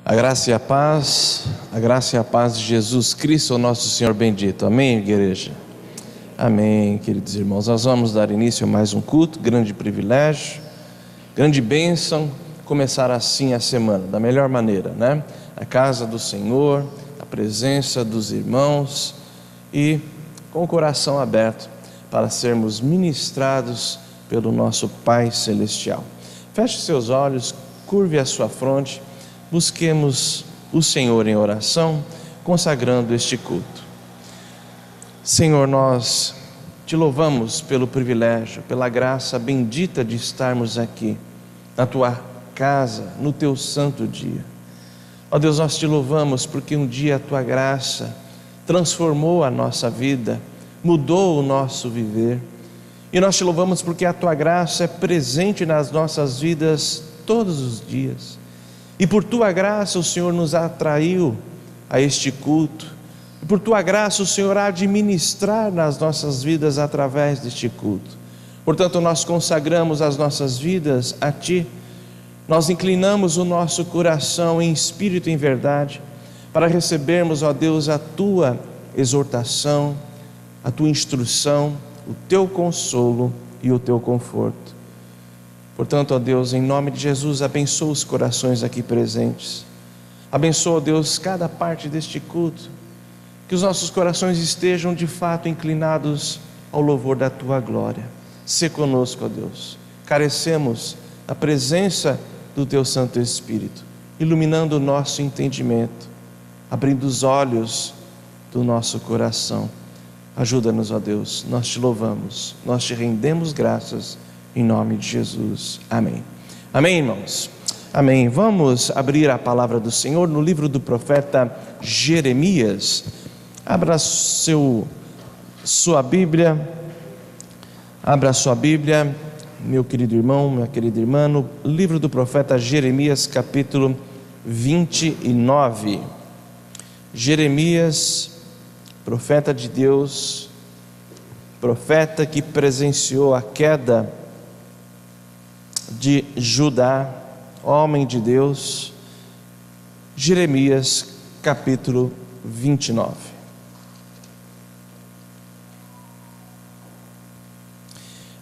A graça e a paz de Jesus Cristo, o nosso Senhor bendito. Amém, igreja? Amém, queridos irmãos. Nós vamos dar início a mais um culto, grande privilégio, grande bênção, começar assim a semana, da melhor maneira, né? A casa do Senhor, a presença dos irmãos e com o coração aberto para sermos ministrados pelo nosso Pai Celestial. Feche seus olhos, curve a sua fronte, busquemos o Senhor em oração, consagrando este culto. Senhor, nós te louvamos pelo privilégio, pela graça bendita de estarmos aqui, na tua casa, no teu santo dia. Ó Deus, nós te louvamos porque um dia a tua graça transformou a nossa vida, mudou o nosso viver. E nós te louvamos porque a tua graça é presente nas nossas vidas todos os dias. E por tua graça o Senhor nos atraiu a este culto. E por tua graça o Senhor há de ministrar nas nossas vidas através deste culto. Portanto, nós consagramos as nossas vidas a ti. Nós inclinamos o nosso coração em espírito e em verdade para recebermos, ó Deus, a tua exortação, a tua instrução, o teu consolo e o teu conforto. Portanto, ó Deus, em nome de Jesus, abençoa os corações aqui presentes. Abençoa, ó Deus, cada parte deste culto. Que os nossos corações estejam de fato inclinados ao louvor da tua glória. Sê conosco, ó Deus. Carecemos da presença do teu Santo Espírito, iluminando o nosso entendimento, abrindo os olhos do nosso coração. Ajuda-nos, ó Deus, nós te louvamos, nós te rendemos graças, em nome de Jesus, amém. Amém, irmãos? Amém. Vamos abrir a palavra do Senhor no livro do profeta Jeremias. Abra sua Bíblia, meu querido irmão, minha querida irmã, no livro do profeta Jeremias, capítulo 29. Jeremias, profeta de Deus, profeta que presenciou a queda de Judá, homem de Deus. Jeremias capítulo 29.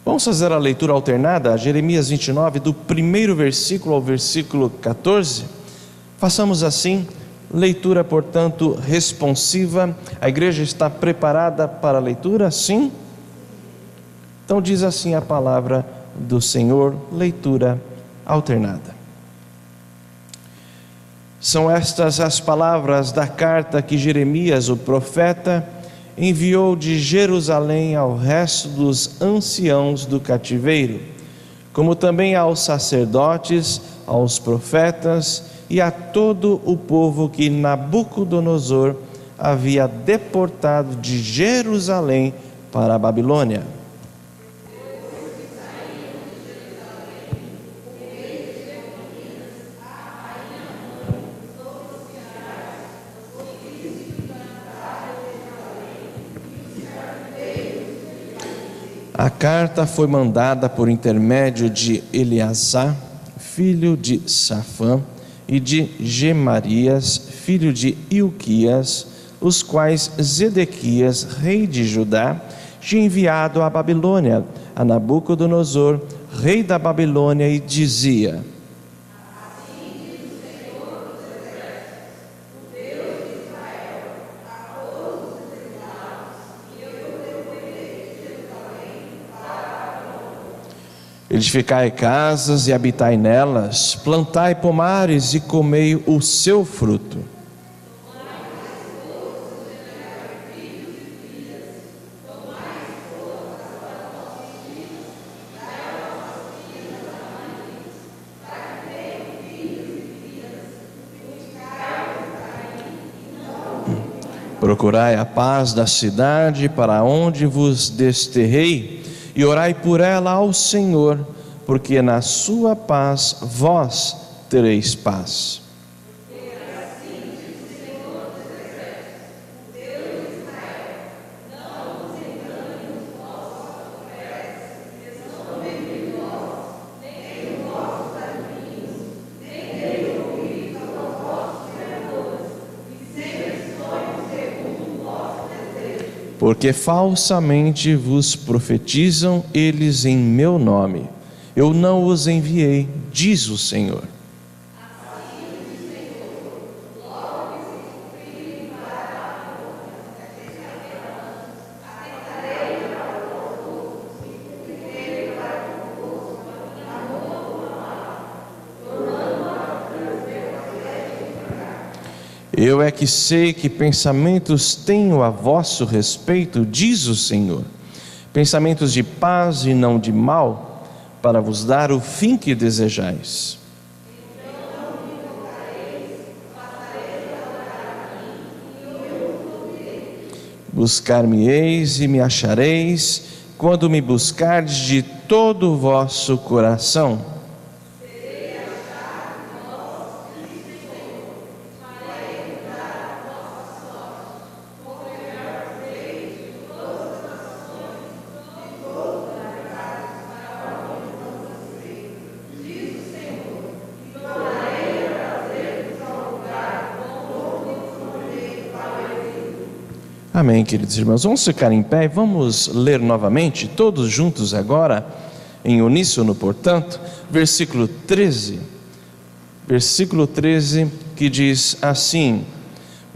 Vamos fazer a leitura alternada, Jeremias 29, do primeiro versículo ao versículo 14. Façamos assim, leitura, portanto, responsiva. A igreja está preparada para a leitura? Sim? Então diz assim a palavra do Senhor, leitura alternada. São estas as palavras da carta que Jeremias, o profeta, enviou de Jerusalém ao resto dos anciãos do cativeiro, como também aos sacerdotes, aos profetas e a todo o povo que Nabucodonosor havia deportado de Jerusalém para a Babilônia. A carta foi mandada por intermédio de Eleazar, filho de Safã, e de Gemarias, filho de Ilquias, os quais Zedequias, rei de Judá, tinha enviado à Babilônia, a Nabucodonosor, rei da Babilônia, e dizia: edificai casas e habitai nelas, plantai pomares e comei o seu fruto. Procurai a paz da cidade para onde vos desterrei, e orai por ela ao Senhor, porque na sua paz vós tereis paz. porque falsamente vos profetizam eles em meu nome. Eu não os enviei, diz o Senhor. Eu é que sei que pensamentos tenho a vosso respeito, diz o Senhor, pensamentos de paz e não de mal, para vos dar o fim que desejais. Buscar-me-eis e me achareis, quando me buscardes de todo o vosso coração. Amém, queridos irmãos. Vamos ficar em pé e vamos ler novamente, todos juntos agora, em uníssono, portanto, versículo 13. Versículo 13, que diz assim: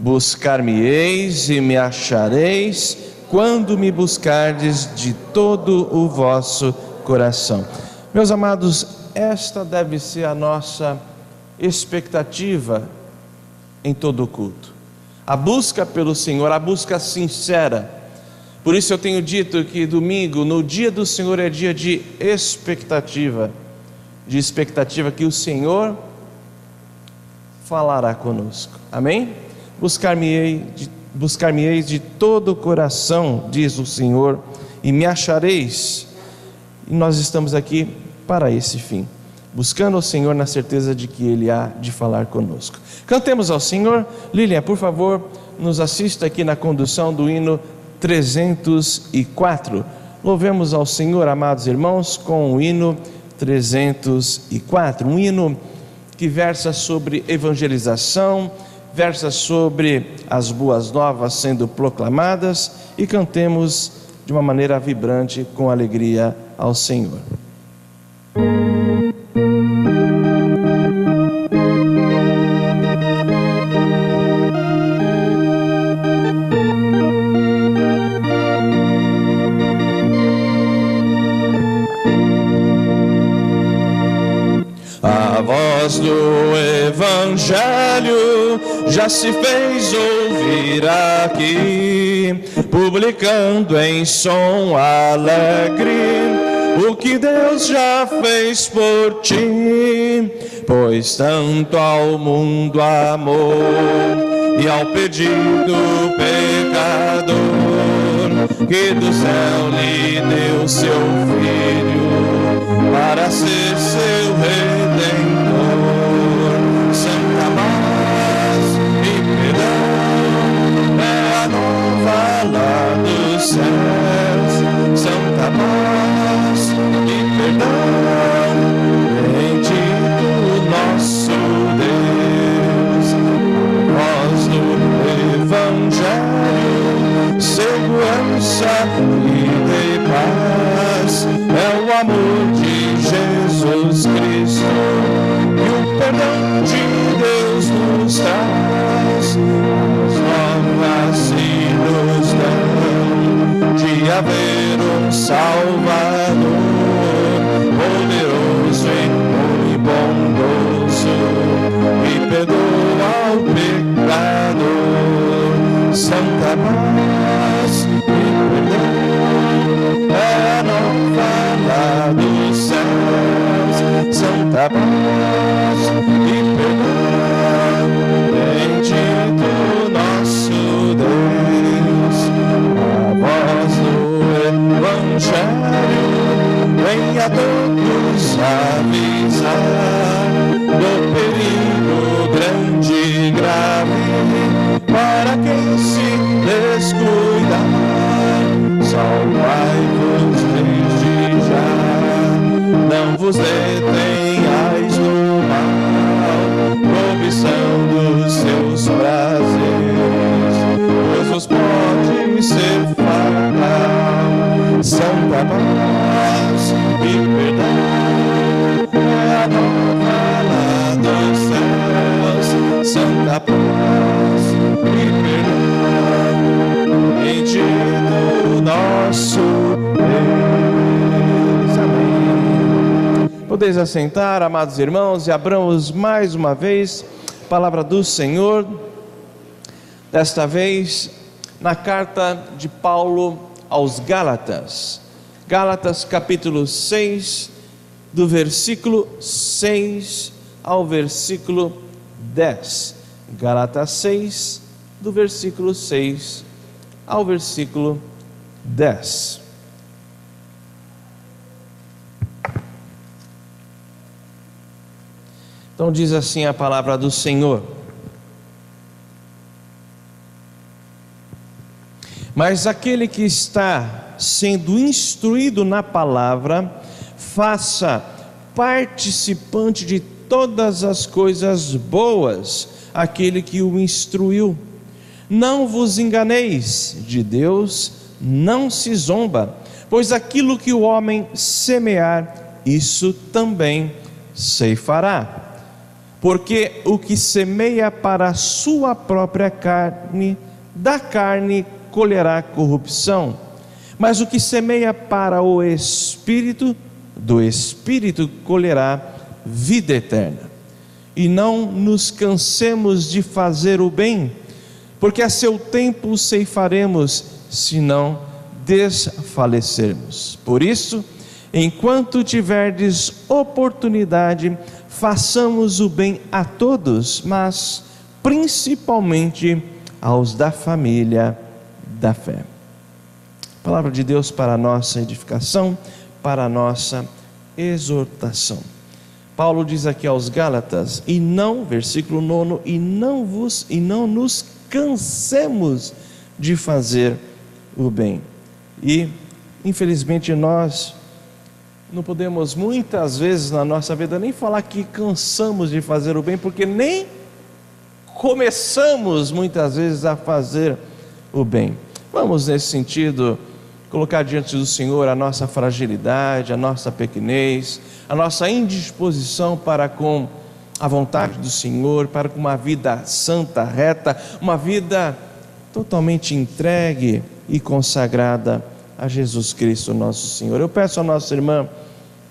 buscar-me-eis e me achareis, quando me buscardes de todo o vosso coração. Meus amados, esta deve ser a nossa expectativa em todo o culto. A busca pelo Senhor, a busca sincera. Por isso eu tenho dito que domingo, no dia do Senhor, é dia de expectativa que o Senhor falará conosco. Amém? Buscar-me-eis de todo o coração, diz o Senhor, e me achareis. E nós estamos aqui para esse fim, buscando o Senhor na certeza de que Ele há de falar conosco. Cantemos ao Senhor. Lilian, por favor, nos assista aqui na condução do hino 304. Louvemos ao Senhor, amados irmãos, com o hino 304. Um hino que versa sobre evangelização, versa sobre as boas novas sendo proclamadas, e cantemos de uma maneira vibrante, com alegria ao Senhor. A voz do Evangelho já se fez ouvir aqui, publicando em som alegre o que Deus já fez por ti. Pois tanto ao mundo amou e ao pedido pecador, que do céu lhe deu seu Filho para ser seu Redentor. Santa paz e perdão é a nova lá dos céus. Santa paz e perdão, bendito nosso Deus. A voz do Evangelho, segurança e paz, é o amor de Jesus Cristo, e o perdão de Deus nos traz. As novas se nos dão de haver um Salvador, poderoso e muito bondoso, e perdoa ao pecador. Santa paz e perdão é a nova lá dos céus. Santa paz e perdão, bendito nosso Deus. A voz do Evangelho vem a todos avisar do perigo grande e grave para quem se descuidar. Salvai-vos desde já, não vos detenhais no mal, cobiçando os seus prazeres, pois vos pode ser fácil Podeis assentar, amados irmãos, e abramos mais uma vez a palavra do Senhor, desta vez na carta de Paulo aos Gálatas. Gálatas capítulo 6, do versículo 6 ao versículo 10. Gálatas 6, do versículo 6 ao versículo 10. Então diz assim a palavra do Senhor: mas aquele que está sendo instruído na palavra, faça participante de todas as coisas boas aquele que o instruiu. Não vos enganeis, de Deus não se zomba, pois aquilo que o homem semear, isso também ceifará. Porque o que semeia para a sua própria carne, da carne colherá corrupção. Mas o que semeia para o Espírito, do Espírito colherá vida eterna. E não nos cansemos de fazer o bem, porque a seu tempo ceifaremos, se não desfalecermos. Por isso, enquanto tiverdes oportunidade, façamos o bem a todos, mas principalmente aos da família da fé. Palavra de Deus para a nossa edificação, para a nossa exortação. Paulo diz aqui aos Gálatas, e não, versículo 9, e não nos cansemos de fazer o bem. E infelizmente nós não podemos muitas vezes na nossa vida nem falar que cansamos de fazer o bem, porque nem começamos muitas vezes a fazer o bem. Vamos nesse sentido colocar diante do Senhor a nossa fragilidade, a nossa pequenez, a nossa indisposição para com a vontade do Senhor, para com uma vida santa, reta, uma vida totalmente entregue e consagrada a Jesus Cristo nosso Senhor. Eu peço à nossa irmã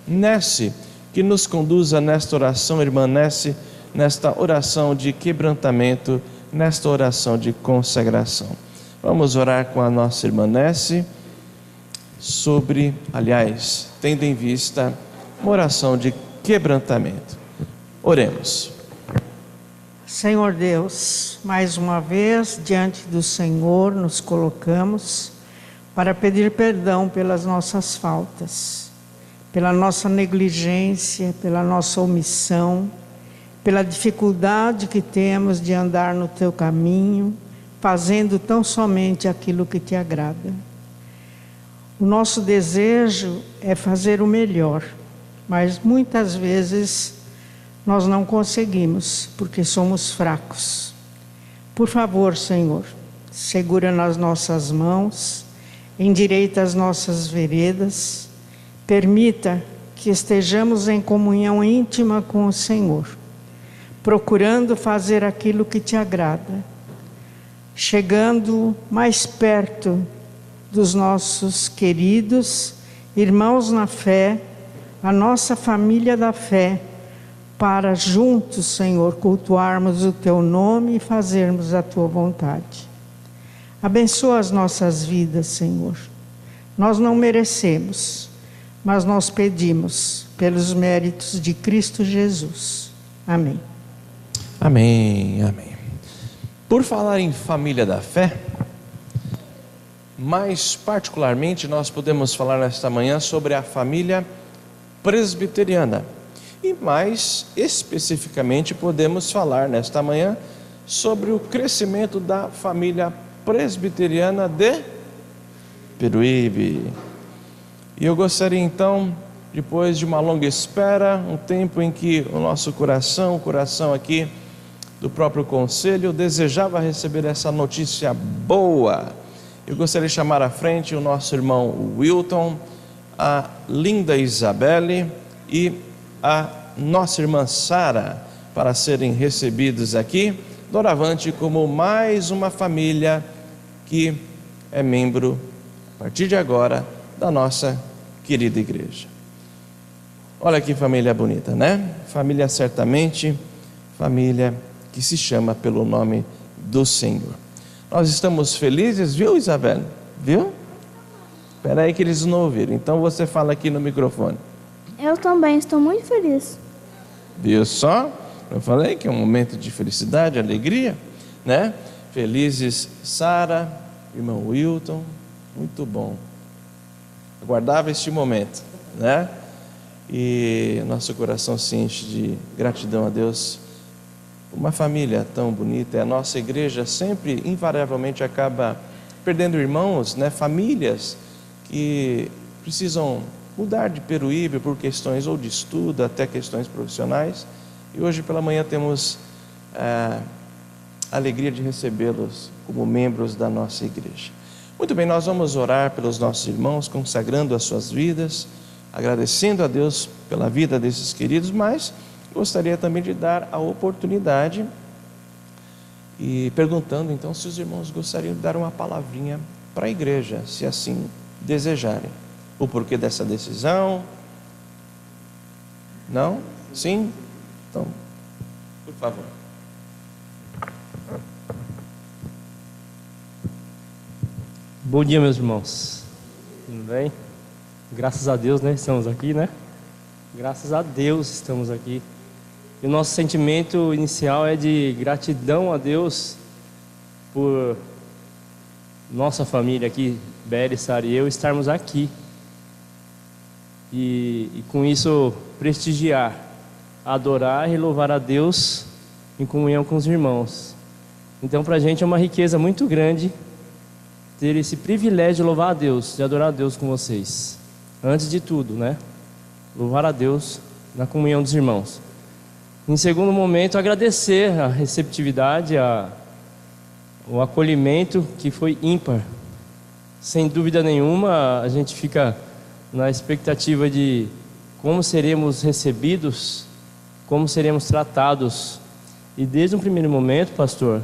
Nesse que nos conduza nesta oração, irmã Nesse, nesta oração de quebrantamento, nesta oração de consagração. Vamos orar com a nossa irmã Nesse tendo em vista uma oração de quebrantamento. Oremos. Senhor Deus, mais uma vez diante do Senhor nos colocamos para pedir perdão pelas nossas faltas, pela nossa negligência, pela nossa omissão, pela dificuldade que temos de andar no Teu caminho, fazendo tão somente aquilo que Te agrada. O nosso desejo é fazer o melhor, mas muitas vezes nós não conseguimos, porque somos fracos. Por favor, Senhor, segura nas nossas mãos, endireita as nossas veredas, permita que estejamos em comunhão íntima com o Senhor, procurando fazer aquilo que Te agrada, chegando mais perto dos nossos queridos irmãos na fé, a nossa família da fé, para juntos, Senhor, cultuarmos o Teu nome e fazermos a Tua vontade. Abençoa as nossas vidas, Senhor. Nós não merecemos, mas nós pedimos pelos méritos de Cristo Jesus. Amém. Amém, amém. Por falar em família da fé, mais particularmente nós podemos falar nesta manhã sobre a família presbiteriana. E mais especificamente podemos falar nesta manhã sobre o crescimento da família presbiteriana de Peruíbe. E eu gostaria então, depois de uma longa espera, um tempo em que o nosso coração, o coração aqui do próprio conselho, desejava receber essa notícia boa. Eu gostaria de chamar à frente o nosso irmão Wilton, a linda Isabelle e a nossa irmã Sara, para serem recebidos aqui, doravante como mais uma família que é membro, a partir de agora, da nossa querida igreja. Olha que família bonita, né? Família certamente, família que se chama pelo nome do Senhor. Nós estamos felizes, viu, Isabel? Viu? Espera aí que eles não ouviram. Então você fala aqui no microfone. Eu também estou muito feliz. Viu só? Eu falei que é um momento de felicidade, alegria, né? Felizes Sara, irmão Wilton, muito bom. Aguardava este momento, né? E nosso coração se enche de gratidão a Deus por uma família tão bonita. E a nossa igreja sempre, invariavelmente, acaba perdendo irmãos, né? Famílias que precisam mudar de Peruíbe por questões ou de estudo, até questões profissionais. E hoje pela manhã temos a alegria de recebê-los como membros da nossa igreja. Muito bem, nós vamos orar pelos nossos irmãos, consagrando as suas vidas, agradecendo a Deus pela vida desses queridos, mas gostaria também de dar a oportunidade e perguntando então se os irmãos gostariam de dar uma palavrinha para a igreja, se assim desejarem. O porquê dessa decisão? Não? Sim? Então, por favor. Bom dia, meus irmãos. Tudo bem? Graças a Deus, né? Estamos aqui, né? Graças a Deus estamos aqui. E o nosso sentimento inicial é de gratidão a Deus por nossa família aqui, Beri, Sara e eu, estarmos aqui. E com isso prestigiar, adorar e louvar a Deus em comunhão com os irmãos. Então para a gente é uma riqueza muito grande ter esse privilégio de louvar a Deus, de adorar a Deus com vocês. Antes de tudo, né? Louvar a Deus na comunhão dos irmãos. Em segundo momento, agradecer a receptividade, o acolhimento que foi ímpar. Sem dúvida nenhuma, a gente fica na expectativa de como seremos recebidos, como seremos tratados. E desde um primeiro momento, pastor,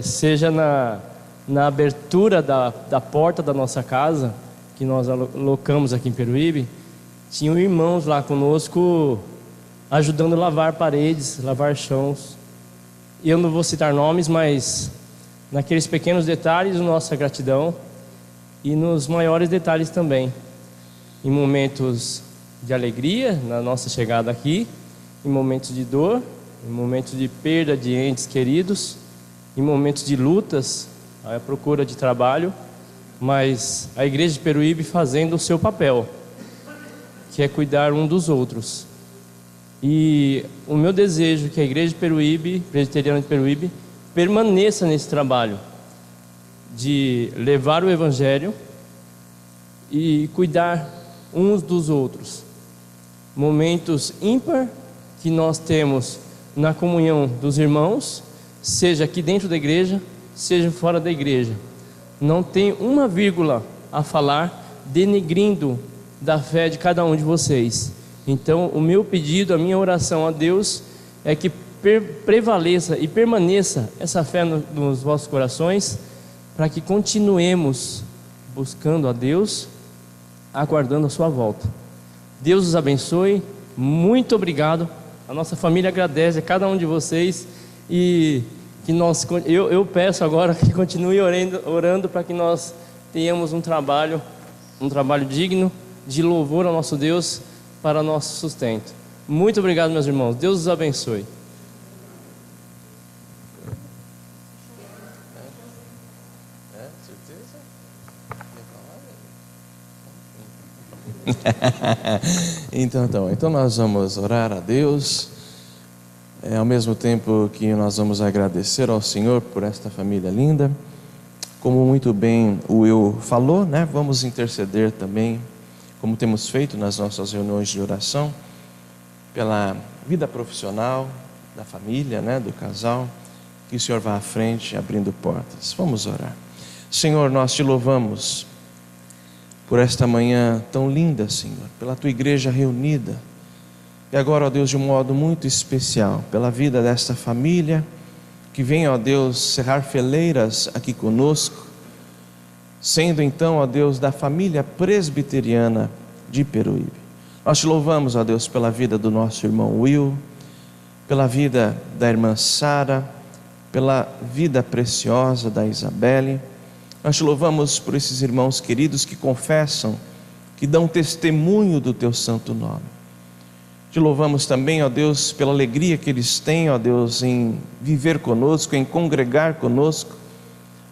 seja na abertura da porta da nossa casa, que nós alocamos aqui em Peruíbe, tinham irmãos lá conosco, ajudando a lavar paredes, lavar chãos. E eu não vou citar nomes, mas naqueles pequenos detalhes, nossa gratidão, e nos maiores detalhes também. Em momentos de alegria, na nossa chegada aqui, em momentos de dor, em momentos de perda de entes queridos, em momentos de lutas, a procura de trabalho, mas a igreja de Peruíbe fazendo o seu papel, que é cuidar um dos outros. E o meu desejo é que a igreja de Peruíbe, presbiteriana de Peruíbe, permaneça nesse trabalho de levar o evangelho e cuidar uns dos outros. Momentos ímpar que nós temos na comunhão dos irmãos, seja aqui dentro da igreja, seja fora da igreja. Não tem uma vírgula a falar denegrindo da fé de cada um de vocês. Então o meu pedido, a minha oração a Deus é que prevaleça e permaneça essa fé nos vossos corações, para que continuemos buscando a Deus, aguardando a sua volta. Deus os abençoe, muito obrigado. A nossa família agradece a cada um de vocês e que eu peço agora que continue orando para que nós tenhamos um trabalho digno de louvor ao nosso Deus para nosso sustento. Muito obrigado, meus irmãos. Deus os abençoe. Então nós vamos orar a Deus, ao mesmo tempo que nós vamos agradecer ao Senhor por esta família linda. Como muito bem o Will falou, né? Vamos interceder também, como temos feito nas nossas reuniões de oração, pela vida profissional da família, né? Do casal, que o Senhor vá à frente abrindo portas. Vamos orar. Senhor, nós te louvamos por esta manhã tão linda, Senhor, pela tua igreja reunida, e agora, ó Deus, de um modo muito especial, pela vida desta família, que vem, ó Deus, cerrar fileiras aqui conosco, sendo então, ó Deus, da família presbiteriana de Peruíbe. Nós te louvamos, ó Deus, pela vida do nosso irmão Will, pela vida da irmã Sara, pela vida preciosa da Isabelle. Nós te louvamos por esses irmãos queridos que confessam, que dão testemunho do teu santo nome. Te louvamos também, ó Deus, pela alegria que eles têm, ó Deus, em viver conosco, em congregar conosco,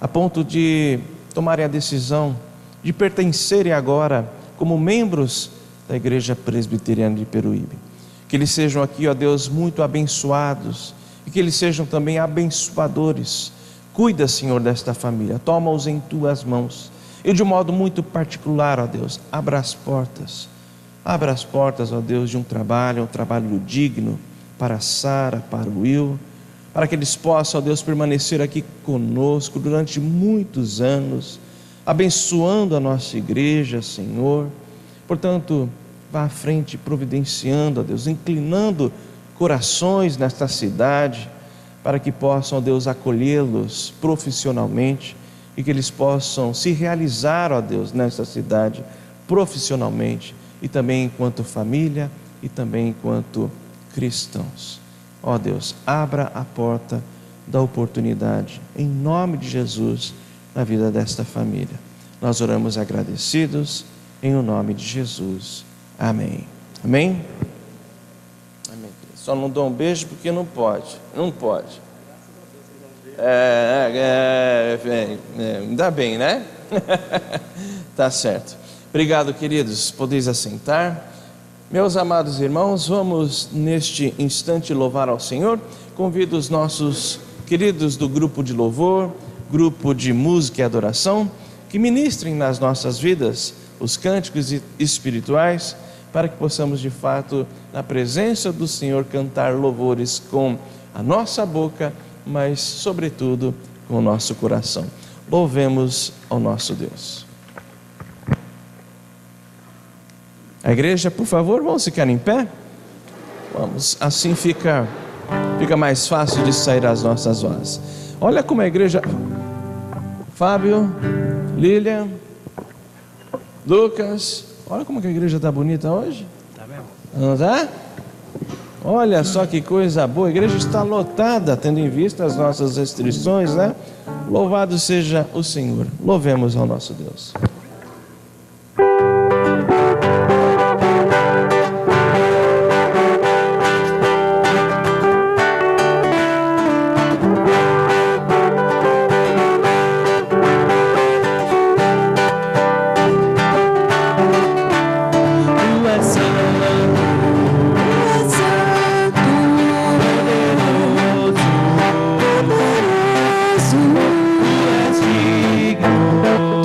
a ponto de tomarem a decisão de pertencerem agora como membros da Igreja Presbiteriana de Peruíbe. Que eles sejam aqui, ó Deus, muito abençoados e que eles sejam também abençoadores. Cuida, Senhor, desta família, toma-os em tuas mãos e de um modo muito particular, ó Deus, abra as portas, ó Deus, de um trabalho digno para Sara, para o Will, para que eles possam, ó Deus, permanecer aqui conosco durante muitos anos, abençoando a nossa igreja, Senhor. Portanto, vá à frente providenciando, ó Deus, inclinando corações nesta cidade, para que possam, ó Deus, acolhê-los profissionalmente e que eles possam se realizar, ó Deus, nesta cidade profissionalmente e também enquanto família e também enquanto cristãos. Ó Deus, abra a porta da oportunidade, em nome de Jesus, na vida desta família. Nós oramos agradecidos, em o nome de Jesus. Amém. Amém? Amém. Só não dou um beijo porque não pode. Não pode. Ainda bem, né? Tá certo. Obrigado, queridos. Podeis assentar. Meus amados irmãos, vamos neste instante louvar ao Senhor. Convido os nossos queridos do grupo de louvor, grupo de música e adoração, que ministrem nas nossas vidas os cânticos espirituais, para que possamos de fato, na presença do Senhor, cantar louvores com a nossa boca, mas sobretudo com o nosso coração. Louvemos ao nosso Deus. A igreja, por favor, vamos ficar em pé? Vamos, assim fica mais fácil de sair as nossas vozes. Olha como a igreja... Fábio, Lilian, Lucas, olha como que a igreja está bonita hoje. Tá mesmo? Não tá? Olha só que coisa boa, a igreja está lotada, tendo em vista as nossas restrições, né? Louvado seja o Senhor, louvemos ao nosso Deus. Tu és digno.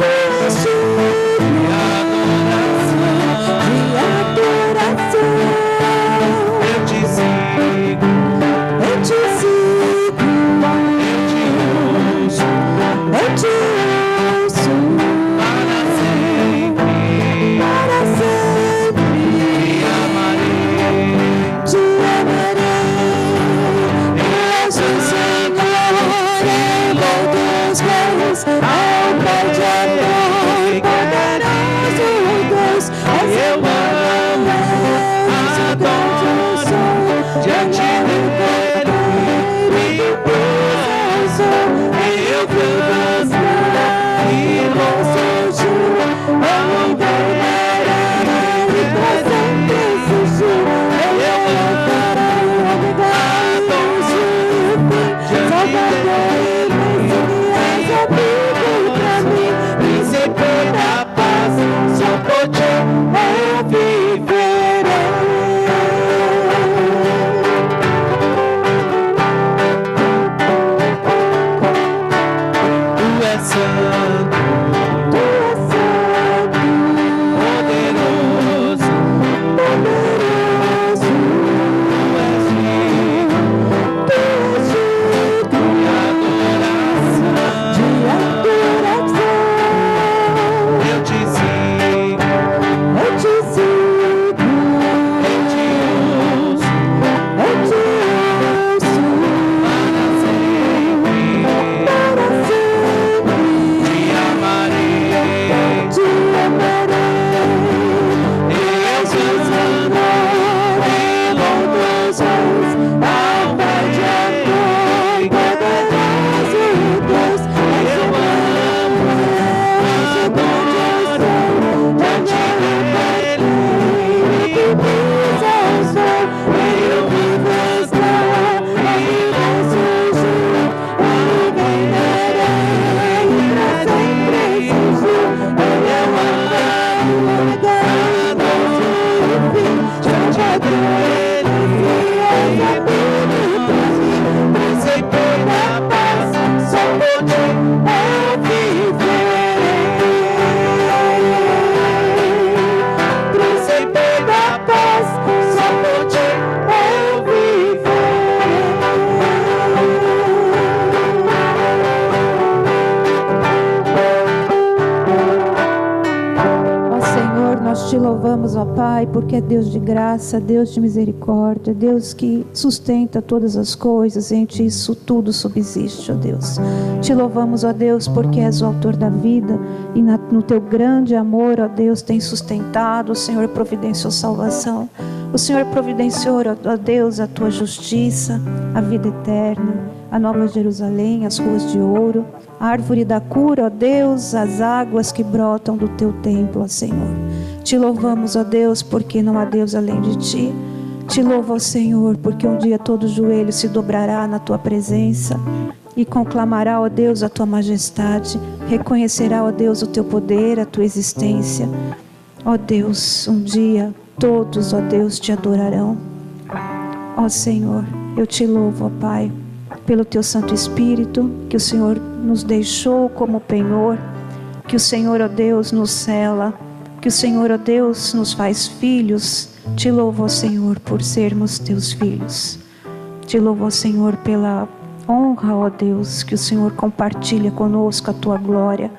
louvamos, ó Pai, porque é Deus de graça, Deus de misericórdia, Deus que sustenta todas as coisas, em Ti isso tudo subsiste, ó Deus. Te louvamos, ó Deus, porque és o autor da vida e no Teu grande amor, ó Deus, tem sustentado, o Senhor providenciou salvação. O Senhor providenciou, ó Deus, a Tua justiça, a vida eterna, a Nova Jerusalém, as ruas de ouro, a árvore da cura, ó Deus, as águas que brotam do Teu templo, ó Senhor. Te louvamos, ó Deus, porque não há Deus além de Ti. Te louvo, ó Senhor, porque um dia todo joelho se dobrará na Tua presença e conclamará, ó Deus, a Tua majestade, reconhecerá, ó Deus, o Teu poder, a Tua existência. Ó Deus, um dia todos, ó Deus, Te adorarão. Ó Senhor, eu Te louvo, ó Pai, pelo Teu Santo Espírito, que o Senhor nos deixou como penhor, que o Senhor, ó Deus, nos cela, que o Senhor, ó Deus, nos faz filhos. Te louvo, ó Senhor, por sermos Teus filhos. Te louvo, ó Senhor, pela honra, ó Deus, que o Senhor compartilha conosco a Tua glória.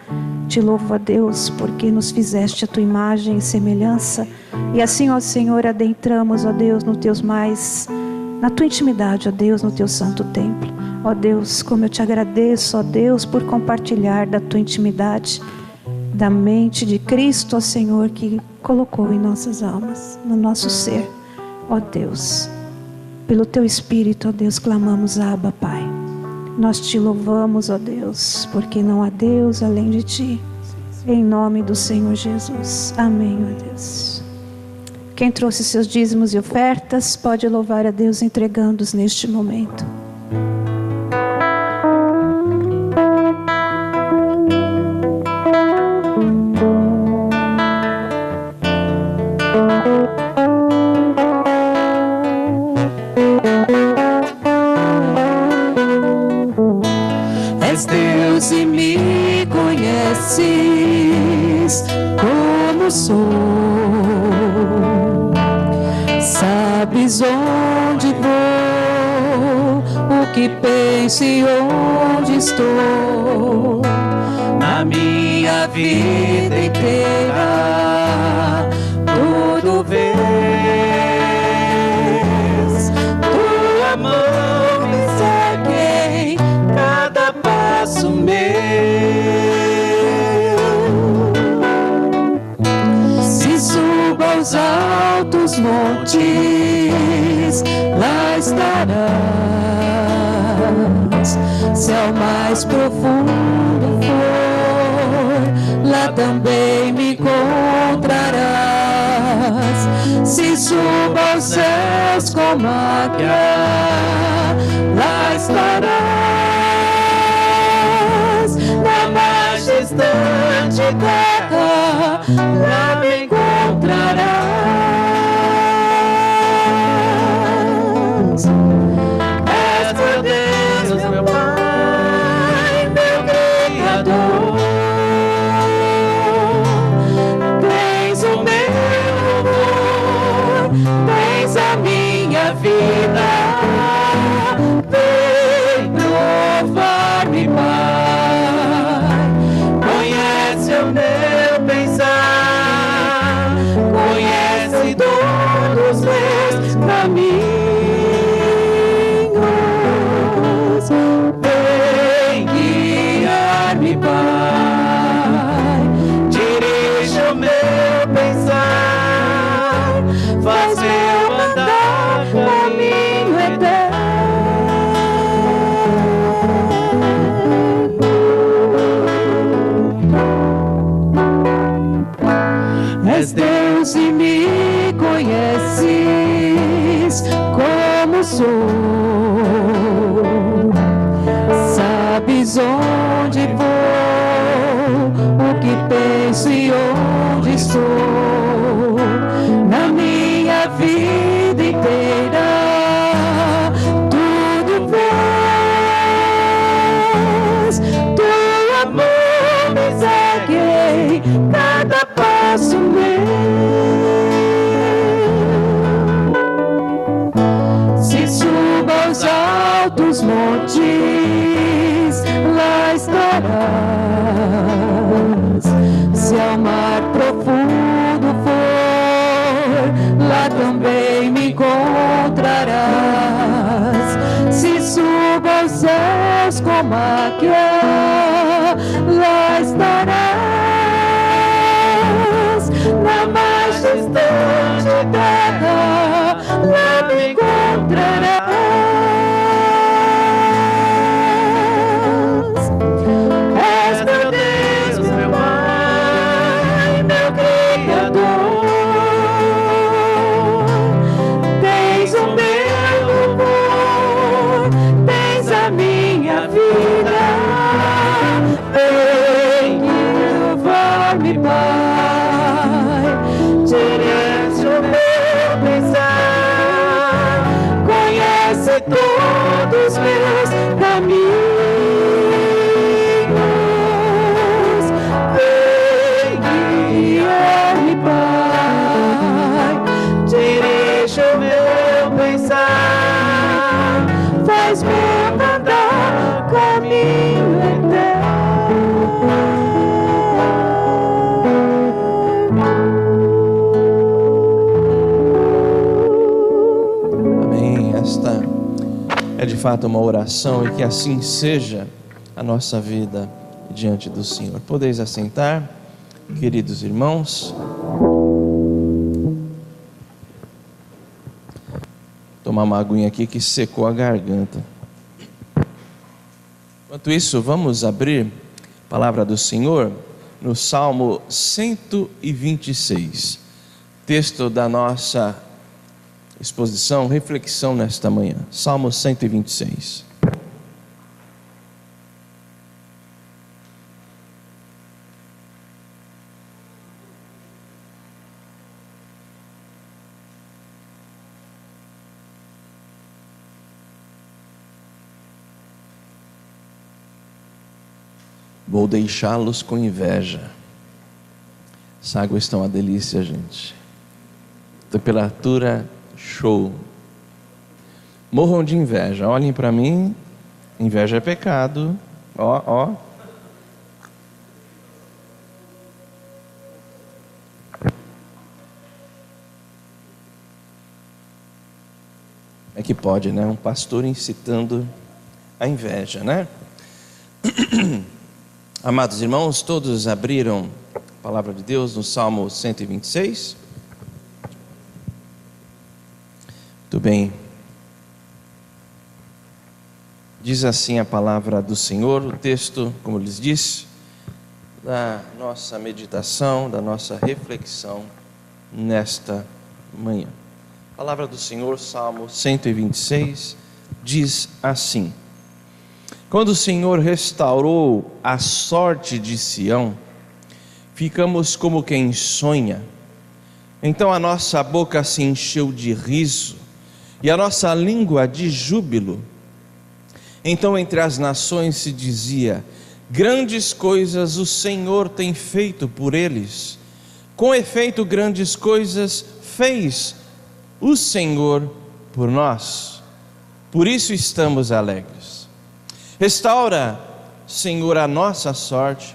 Te louvo, ó Deus, porque nos fizeste a Tua imagem e semelhança. E assim, ó Senhor, adentramos, ó Deus, na Tua intimidade, ó Deus, no Teu santo templo. Ó Deus, como eu Te agradeço, ó Deus, por compartilhar da Tua intimidade, da mente de Cristo, ó Senhor, que colocou em nossas almas, no nosso ser. Ó Deus, pelo Teu Espírito, ó Deus, clamamos, Abba, Pai. Nós Te louvamos, ó Deus, porque não há Deus além de Ti. Em nome do Senhor Jesus. Amém, ó Deus. Quem trouxe seus dízimos e ofertas, pode louvar a Deus entregando-os neste momento. És Deus e me conheces como sou. Sabes onde vou, o que penso e onde estou. Na minha vida inteira, tudo vês. Tua mão me segue em cada passo meu. Se subo aos altos montes, lá estarás. Se ao mais profundo for, lá também me encontrarás. Se subo aos céus como águia, lá estarás. Na mais distante terra, lá me encontrarás. És meu Deus, meu Pai, meu Criador. Tens o meu louvor, tens a minha vida. Vem provar-me, Pai. Conhece o meu pensar, conhece todos os meus caminhos. Vem guiar-me, Pai. Dirige o meu pensar, faz meu andar caminho eterno. És Deus e me conheces como sou. Sabes onde vou, o que penso e onde estou. Na minha vida inteira, tudo vês. Tua mão me segue em cada passo meu. Se subo aos altos montes, lá estarás. Se ao mar profundo for, Se subo aos céus como águia, lá estarás. Na mais distante terra, lá me encontrarás. És meu Deus, meu Pai, meu Criador. Tens o meu louvor, tens a minha vida. Vem levar-me, Pai, dirige o meu pensar, conhece todos os meus caminhos. Vem guiar-me, Pai, dirige o meu pensar, faz meu andar caminho eterno. Amém. Esta é de fato uma oração, e que assim seja a nossa vida diante do Senhor. Podeis assentar, queridos irmãos. Tomar uma aguinha aqui que secou a garganta. Enquanto isso, vamos abrir a palavra do Senhor no Salmo 126, texto da nossa exposição, reflexão nesta manhã. Salmo 126. Vou deixá-los com inveja. Essa água está uma delícia, gente. Temperatura show. Morram de inveja. Olhem para mim. Inveja é pecado. Ó, ó. É que pode, né? Um pastor incitando a inveja, né? Amados irmãos, todos abriram a palavra de Deus no Salmo 126? Muito bem. Diz assim a palavra do Senhor, o texto, como lhes disse, da nossa meditação, da nossa reflexão nesta manhã. A palavra do Senhor, Salmo 126, diz assim: quando o Senhor restaurou a sorte de Sião, ficamos como quem sonha. Então a nossa boca se encheu de riso e a nossa língua de júbilo. Então entre as nações se dizia: grandes coisas o Senhor tem feito por eles. Com efeito, grandes coisas fez o Senhor por nós. Por isso estamos alegres. Restaura, Senhor, a nossa sorte,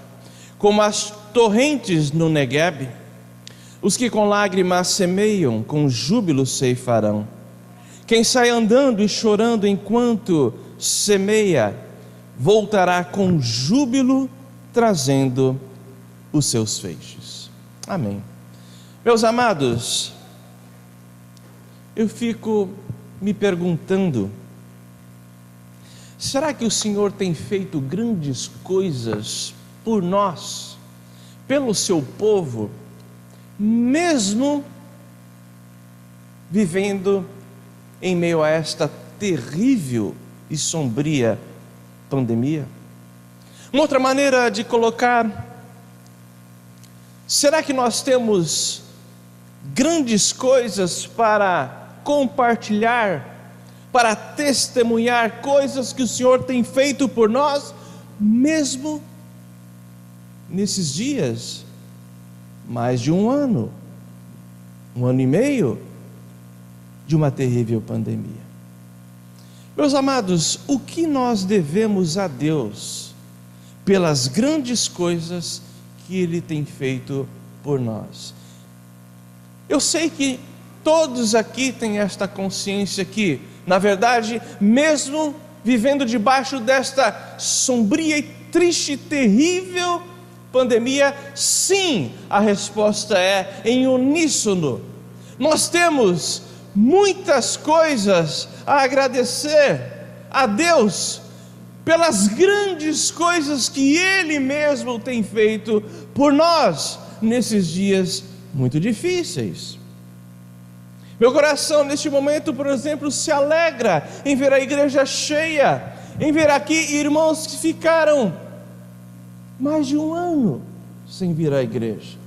como as torrentes no Neguebe. Os que com lágrimas semeiam, com júbilo ceifarão. Quem sai andando e chorando enquanto semeia, voltará com júbilo, trazendo os seus feixes. Amém. Meus amados, eu fico me perguntando, será que o Senhor tem feito grandes coisas por nós, pelo seu povo, mesmo vivendo em meio a esta terrível e sombria pandemia? Uma outra maneira de colocar: será que nós temos grandes coisas para compartilhar, para testemunhar coisas que o Senhor tem feito por nós, mesmo nesses dias, mais de um ano e meio de uma terrível pandemia? Meus amados, o que nós devemos a Deus pelas grandes coisas que Ele tem feito por nós? Eu sei que todos aqui têm esta consciência que Na verdade, mesmo vivendo debaixo desta sombria e triste, terrível pandemia, sim, a resposta é em uníssono. Nós temos muitas coisas a agradecer a Deus pelas grandes coisas que Ele mesmo tem feito por nós nesses dias muito difíceis. Meu coração neste momento, por exemplo, se alegra em ver a igreja cheia, em ver aqui irmãos que ficaram mais de um ano sem vir à igreja.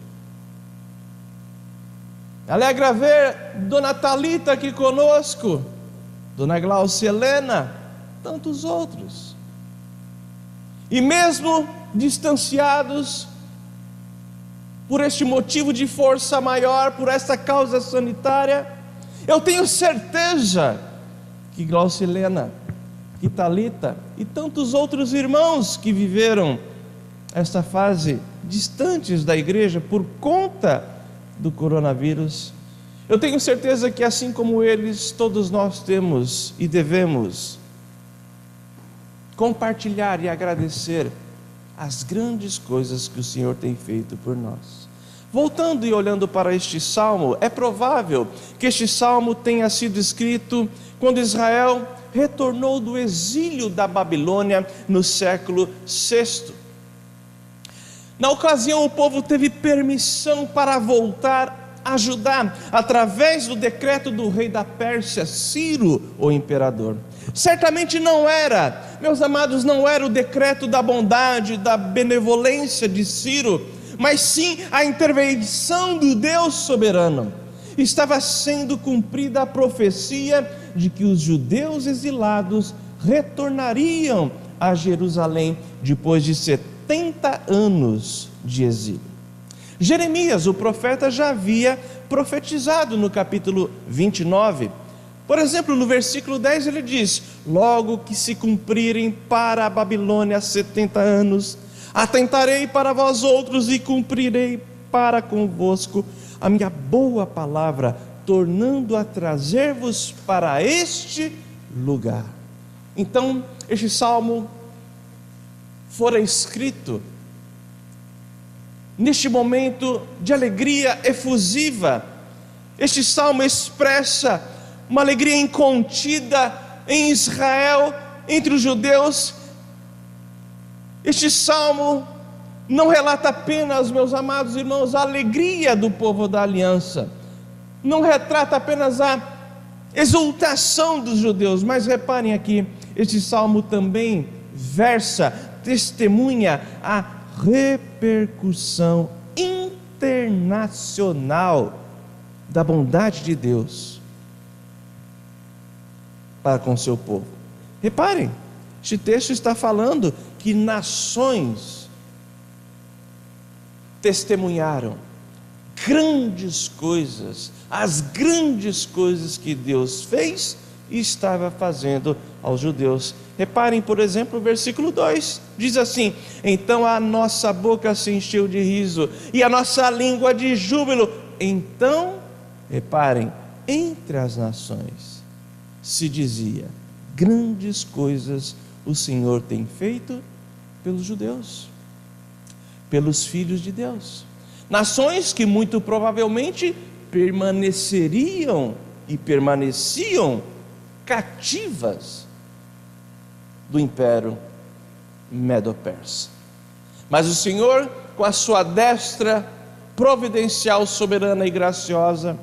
Alegra ver Dona Thalita aqui conosco, Dona Glaucia Helena, tantos outros. E mesmo distanciados por este motivo de força maior, por esta causa sanitária, eu tenho certeza que Glaucia Helena, que Thalita e tantos outros irmãos que viveram esta fase distantes da igreja por conta do coronavírus, eu tenho certeza que assim como eles, todos nós temos e devemos compartilhar e agradecer as grandes coisas que o Senhor tem feito por nós. Voltando e olhando para este salmo, é provável que este salmo tenha sido escrito quando Israel retornou do exílio da Babilônia no século VI. Na ocasião, o povo teve permissão para voltar a Judá, através do decreto do rei da Pérsia, Ciro, o imperador. Certamente não era, meus amados, não era o decreto da bondade, da benevolência de Ciro, mas sim a intervenção do Deus soberano. Estava sendo cumprida a profecia de que os judeus exilados retornariam a Jerusalém depois de 70 anos de exílio. Jeremias, o profeta, já havia profetizado no capítulo 29. Por exemplo, no versículo 10 ele diz: logo que se cumprirem para a Babilônia 70 anos, atentarei para vós outros e cumprirei para convosco a minha boa palavra, tornando a trazer-vos para este lugar. Então, este salmo fora escrito neste momento de alegria efusiva. Este salmo expressa uma alegria incontida em Israel, entre os judeus. Este salmo não relata apenas, meus amados irmãos, a alegria do povo da aliança, não retrata apenas a exultação dos judeus, mas reparem aqui, este salmo também versa, testemunha a repercussão internacional da bondade de Deus para com seu povo. Reparem, este texto está falando que nações testemunharam grandes coisas, as grandes coisas que Deus fez e estava fazendo aos judeus. Reparem, por exemplo, o versículo 2, diz assim: então a nossa boca se encheu de riso e a nossa língua de júbilo. Então, reparem, entre as nações se dizia: grandes coisas o Senhor tem feito pelos judeus, pelos filhos de Deus. Nações que muito provavelmente permaneceriam e permaneciam cativas do império medo-persa. Mas o Senhor, com a sua destra providencial, soberana e graciosa,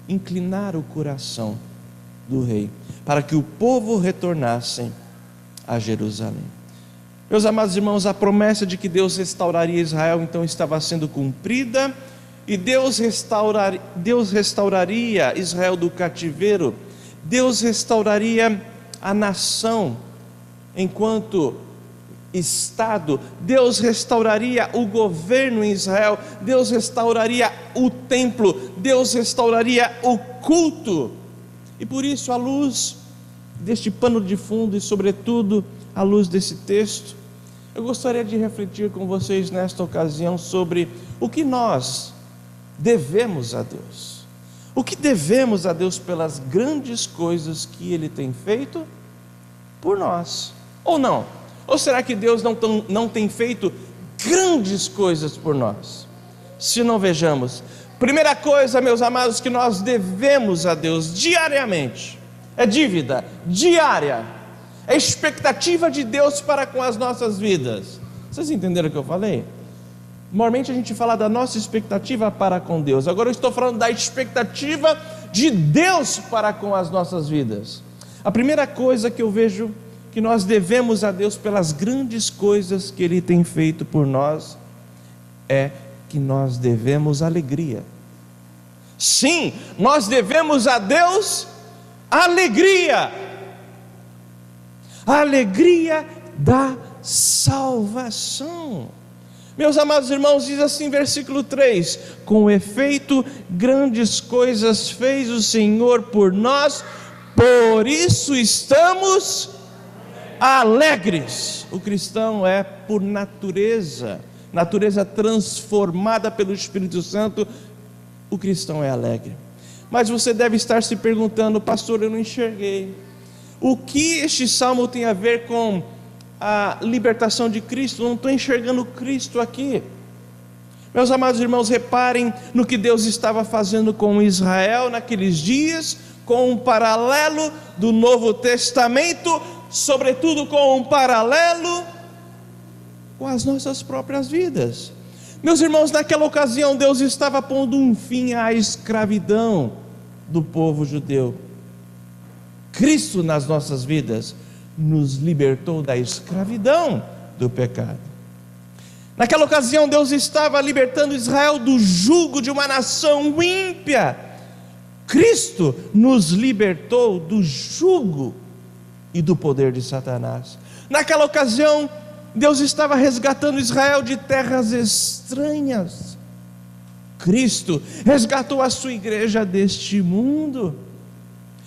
inclinar o coração do rei para que o povo retornasse a Jerusalém. Meus amados irmãos, a promessa de que Deus restauraria Israel então estava sendo cumprida, e Deus restauraria Israel do cativeiro. Deus restauraria a nação enquanto Estado. Deus restauraria o governo em Israel. Deus restauraria o templo. Deus restauraria o culto. E por isso, à luz deste pano de fundo e sobretudo à luz desse texto, eu gostaria de refletir com vocês nesta ocasião sobre o que nós devemos a Deus, O que devemos a Deus pelas grandes coisas que Ele tem feito por nós? Ou não? Ou será que Deus não tem feito grandes coisas por nós? Se não, vejamos. Primeira coisa, meus amados, que nós devemos a Deus diariamente, é dívida diária, é expectativa de Deus para com as nossas vidas. Vocês entenderam o que eu falei? Normalmente a gente fala da nossa expectativa para com Deus. Agora eu estou falando da expectativa de Deus para com as nossas vidas. A primeira coisa que eu vejo que nós devemos a Deus pelas grandes coisas que Ele tem feito por nós é que nós devemos alegria. Sim, nós devemos a Deus alegria. A alegria da salvação. Meus amados irmãos, diz assim versículo 3: com efeito, grandes coisas fez o Senhor por nós, por isso estamos alegres. O cristão é por natureza transformada pelo Espírito Santo, o cristão é alegre. Mas você deve estar se perguntando: pastor, eu não enxerguei. O que este salmo tem a ver com a libertação de Cristo? Não estou enxergando Cristo aqui. Meus amados irmãos, reparem no que Deus estava fazendo com Israel naqueles dias, com um paralelo do Novo Testamento, sobretudo com um paralelo com as nossas próprias vidas. Meus irmãos, naquela ocasião Deus estava pondo um fim à escravidão do povo judeu. Cristo nas nossas vidas nos libertou da escravidão do pecado. Naquela ocasião Deus estava libertando Israel do jugo de uma nação ímpia. Cristo nos libertou do jugo e do poder de Satanás. Naquela ocasião Deus estava resgatando Israel de terras estranhas. Cristo resgatou a sua igreja deste mundo.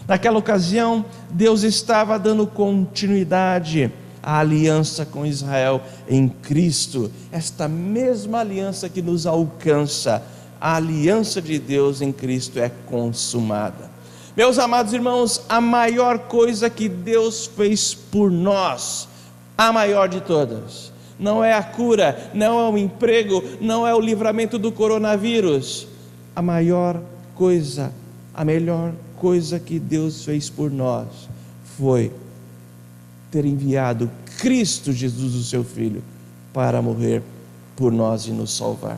Naquela ocasião, Deus estava dando continuidade à aliança com Israel em Cristo. Esta mesma aliança que nos alcança, a aliança de Deus em Cristo é consumada. Meus amados irmãos, a maior coisa que Deus fez por nós, a maior de todas, não é a cura, não é o emprego, não é o livramento do coronavírus. A maior coisa, a melhor coisa que Deus fez por nós foi ter enviado Cristo Jesus, o seu Filho, para morrer por nós e nos salvar.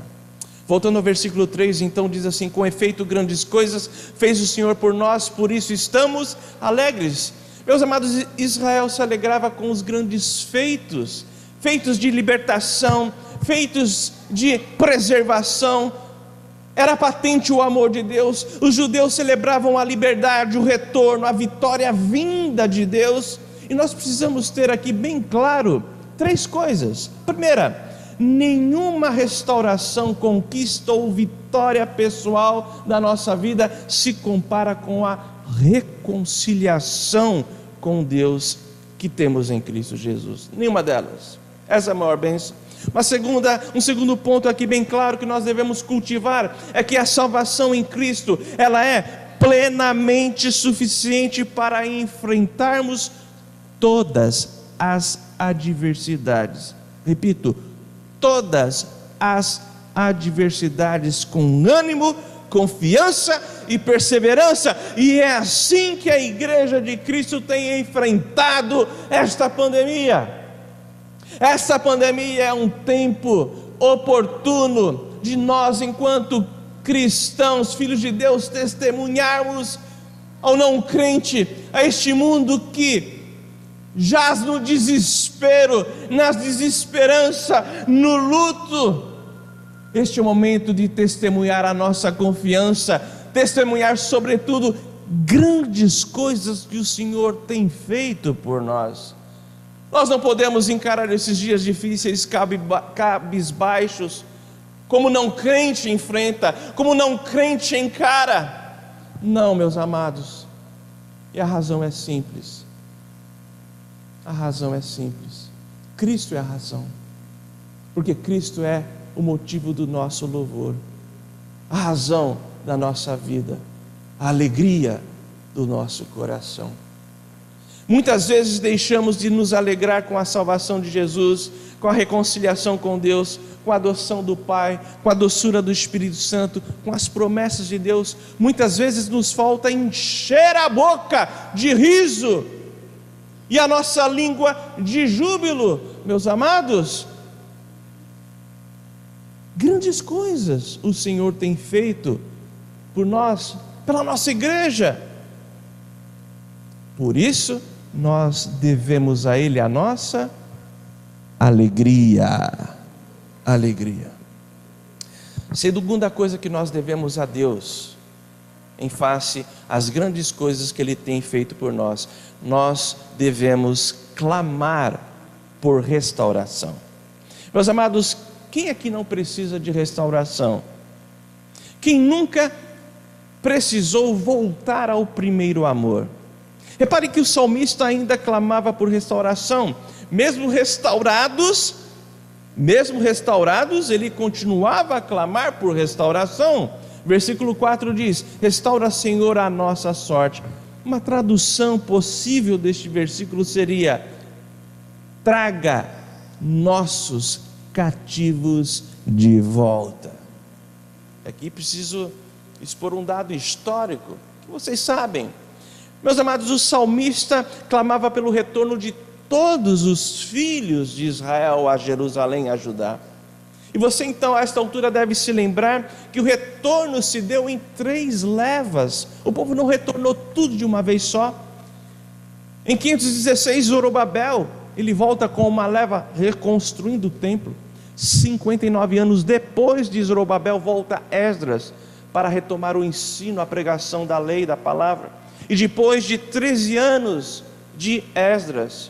Voltando ao versículo 3, então diz assim: com efeito, grandes coisas fez o Senhor por nós, por isso estamos alegres. Meus amados, Israel se alegrava com os grandes feitos de libertação, feitos de preservação. Era patente o amor de Deus. Os judeus celebravam a liberdade, o retorno, a vitória vinda de Deus. E nós precisamos ter aqui bem claro 3 coisas. Primeira, nenhuma restauração, conquista ou vitória pessoal da nossa vida se compara com a reconciliação com Deus que temos em Cristo Jesus. Nenhuma delas. Essa é a maior bênção. Um segundo ponto aqui bem claro que nós devemos cultivar é que a salvação em Cristo, ela é plenamente suficiente para enfrentarmos todas as adversidades. Repito, todas as adversidades com ânimo, confiança e perseverança. E é assim que a igreja de Cristo tem enfrentado esta pandemia. Essa pandemia é um tempo oportuno de nós, enquanto cristãos, filhos de Deus, testemunharmos ao não crente, a este mundo que jaz no desespero, na desesperança, no luto. Este é o momento de testemunhar a nossa confiança, testemunhar sobretudo grandes coisas que o Senhor tem feito por nós. Nós não podemos encarar esses dias difíceis cabisbaixos, como não crente enfrenta, como não crente encara. Não, meus amados, e a razão é simples. A razão é simples. Cristo é a razão, porque Cristo é o motivo do nosso louvor, a razão da nossa vida. a alegria do nosso coração. Muitas vezes deixamos de nos alegrar com a salvação de Jesus, com a reconciliação com Deus, com a adoção do Pai, com a doçura do Espírito Santo, com as promessas de Deus. Muitas vezes nos falta encher a boca de riso e a nossa língua de júbilo. Meus amados, grandes coisas o Senhor tem feito por nós, pela nossa igreja. Por isso, nós devemos a Ele a nossa alegria. Alegria. Segunda coisa que nós devemos a Deus, em face às grandes coisas que Ele tem feito por nós, nós devemos clamar por restauração. Meus amados, quem aqui não precisa de restauração? Quem nunca precisou voltar ao primeiro amor? Repare que o salmista ainda clamava por restauração, mesmo restaurados, ele continuava a clamar por restauração. Versículo 4 diz: restaura, Senhor, a nossa sorte. Uma tradução possível deste versículo seria: traga nossos cativos de volta. Aqui preciso expor um dado histórico que vocês sabem. Meus amados, o salmista clamava pelo retorno de todos os filhos de Israel a Jerusalém, a Judá. E você então a esta altura deve se lembrar que o retorno se deu em 3 levas. O povo não retornou tudo de uma vez só. Em 516, Zorobabel, ele volta com uma leva reconstruindo o templo. 59 anos depois de Zorobabel, volta Esdras para retomar o ensino, a pregação da lei, da palavra. E depois de 13 anos de Esdras,